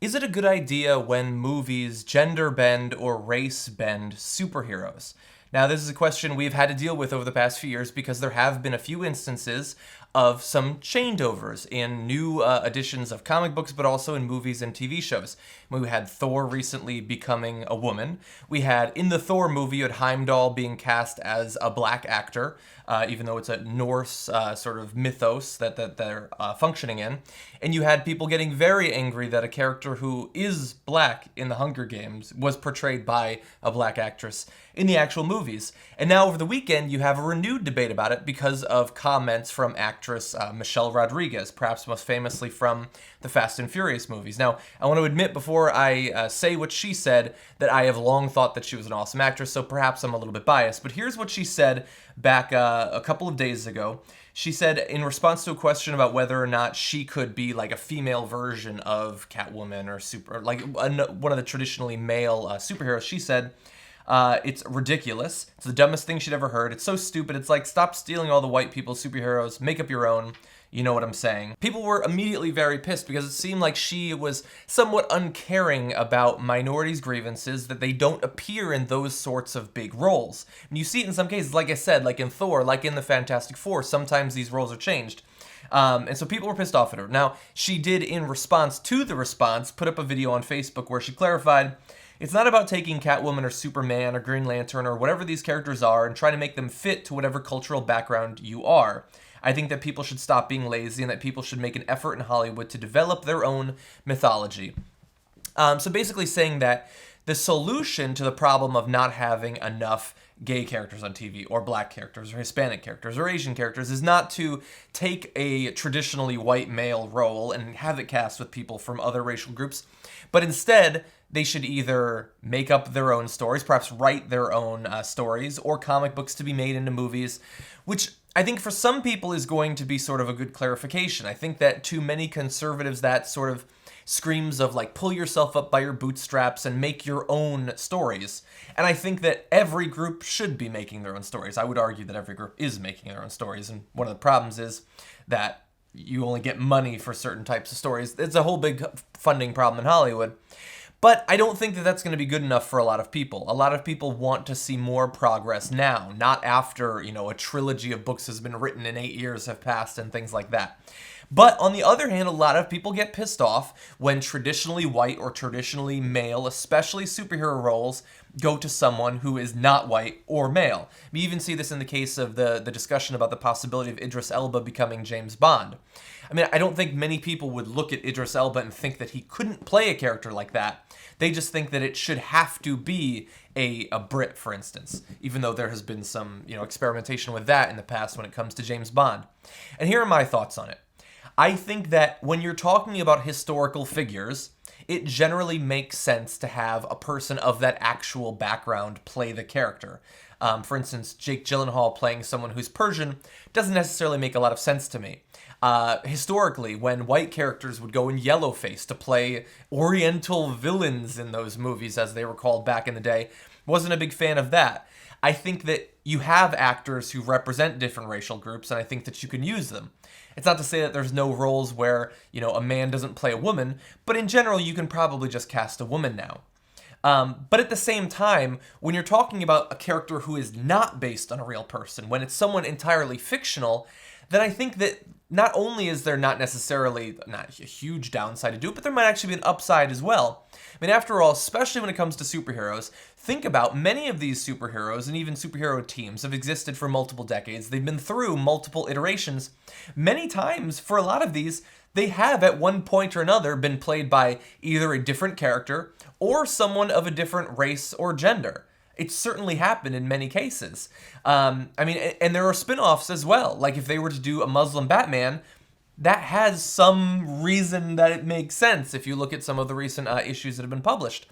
Is it a good idea when movies gender bend or race bend superheroes? Now, this is a question we've had to deal with over the past few years because there have been a few instances of some changeovers in new editions of comic books, but also in movies and TV shows. We had Thor recently becoming a woman. We had, in the Thor movie, you had Heimdall being cast as a black actor, even though it's a Norse sort of mythos that they're functioning in. And you had people getting very angry that a character who is black in the Hunger Games was portrayed by a black actress in the actual movies. And now over the weekend, you have a renewed debate about it because of comments from actress Michelle Rodriguez, perhaps most famously from the Fast and Furious movies. Now, I want to admit before I say what she said that I have long thought that she was an awesome actress, so perhaps I'm a little bit biased. But here's what she said back a couple of days ago. She said, in response to a question about whether or not she could be like a female version of Catwoman or one of the traditionally male superheroes, she said, it's ridiculous. It's the dumbest thing she'd ever heard. It's so stupid. It's like, stop stealing all the white people's superheroes. Make up your own. You know what I'm saying. People were immediately very pissed because it seemed like she was somewhat uncaring about minorities' grievances, that they don't appear in those sorts of big roles. And you see it in some cases, like I said, like in Thor, like in the Fantastic Four, sometimes these roles are changed. And so people were pissed off at her. Now, she did, in response to the response, put up a video on Facebook where she clarified, it's not about taking Catwoman or Superman or Green Lantern or whatever these characters are and trying to make them fit to whatever cultural background you are. I think that people should stop being lazy and that people should make an effort in Hollywood to develop their own mythology. So basically saying that the solution to the problem of not having enough gay characters on TV, or black characters, or Hispanic characters, or Asian characters, is not to take a traditionally white male role and have it cast with people from other racial groups, but instead they should either make up their own stories, perhaps write their own stories, or comic books to be made into movies, which I think for some people is going to be sort of a good clarification. I think that to many conservatives that sort of screams of like pull yourself up by your bootstraps and make your own stories. And I think that every group should be making their own stories. I would argue that every group is making their own stories. And one of the problems is that you only get money for certain types of stories. It's a whole big funding problem in Hollywood. But I don't think that that's going to be good enough for a lot of people. A lot of people want to see more progress now, not after, a trilogy of books has been written and 8 years have passed and things like that. But on the other hand, a lot of people get pissed off when traditionally white or traditionally male, especially superhero roles, go to someone who is not white or male. We even see this in the case of the discussion about the possibility of Idris Elba becoming James Bond. I mean, I don't think many people would look at Idris Elba and think that he couldn't play a character like that. They just think that it should have to be a Brit, for instance, even though there has been some, experimentation with that in the past when it comes to James Bond. And here are my thoughts on it. I think that when you're talking about historical figures, it generally makes sense to have a person of that actual background play the character. For instance, Jake Gyllenhaal playing someone who's Persian doesn't necessarily make a lot of sense to me. Historically, when white characters would go in yellowface to play Oriental villains in those movies, as they were called back in the day, wasn't a big fan of that. I think that you have actors who represent different racial groups, and I think that you can use them. It's not to say that there's no roles where, a man doesn't play a woman, but in general, you can probably just cast a woman now. But at the same time, when you're talking about a character who is not based on a real person, when it's someone entirely fictional, then I think that not only is there not necessarily not a huge downside to do it, but there might actually be an upside as well. I mean, after all, especially when it comes to superheroes, think about many of these superheroes and even superhero teams have existed for multiple decades. They've been through multiple iterations. Many times, for a lot of these, they have at one point or another been played by either a different character or someone of a different race or gender. It's certainly happened in many cases. And there are spin-offs as well. Like if they were to do a Muslim Batman, that has some reason that it makes sense if you look at some of the recent issues that have been published.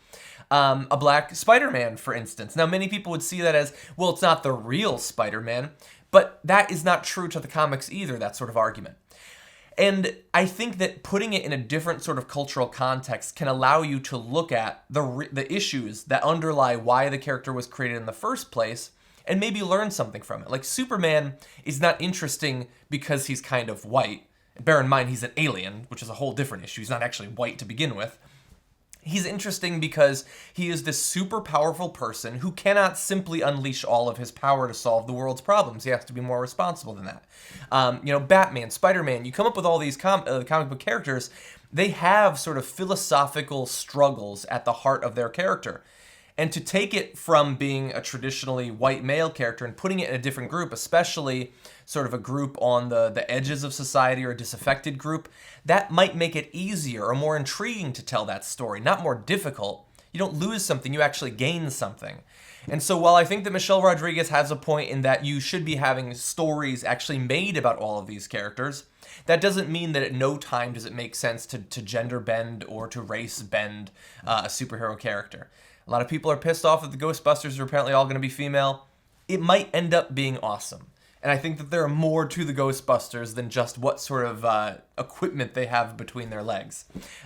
A black Spider-Man, for instance. Now, many people would see that as, well, it's not the real Spider-Man, but that is not true to the comics either, that sort of argument. And I think that putting it in a different sort of cultural context can allow you to look at the issues that underlie why the character was created in the first place and maybe learn something from it. Like Superman is not interesting because he's kind of white. Bear in mind, he's an alien, which is a whole different issue. He's not actually white to begin with. He's interesting because he is this super powerful person who cannot simply unleash all of his power to solve the world's problems. He has to be more responsible than that. Batman, Spider-Man, you come up with all these comic book characters, they have sort of philosophical struggles at the heart of their character. And to take it from being a traditionally white male character and putting it in a different group, especially sort of a group on the edges of society or a disaffected group, that might make it easier or more intriguing to tell that story, not more difficult. You don't lose something, you actually gain something. And so while I think that Michelle Rodriguez has a point in that you should be having stories actually made about all of these characters, that doesn't mean that at no time does it make sense to gender bend or to race bend a superhero character. A lot of people are pissed off that the Ghostbusters are apparently all going to be female. It might end up being awesome. And I think that there are more to the Ghostbusters than just what sort of equipment they have between their legs.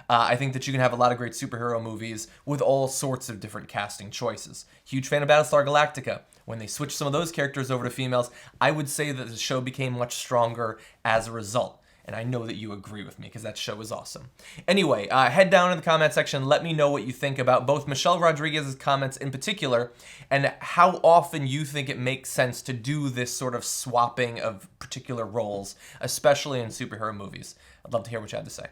I think that you can have a lot of great superhero movies with all sorts of different casting choices. Huge fan of Battlestar Galactica. When they switched some of those characters over to females, I would say that the show became much stronger as a result. And I know that you agree with me because that show is awesome. Anyway, head down in the comment section. Let me know what you think about both Michelle Rodriguez's comments in particular and how often you think it makes sense to do this sort of swapping of particular roles, especially in superhero movies. I'd love to hear what you have to say.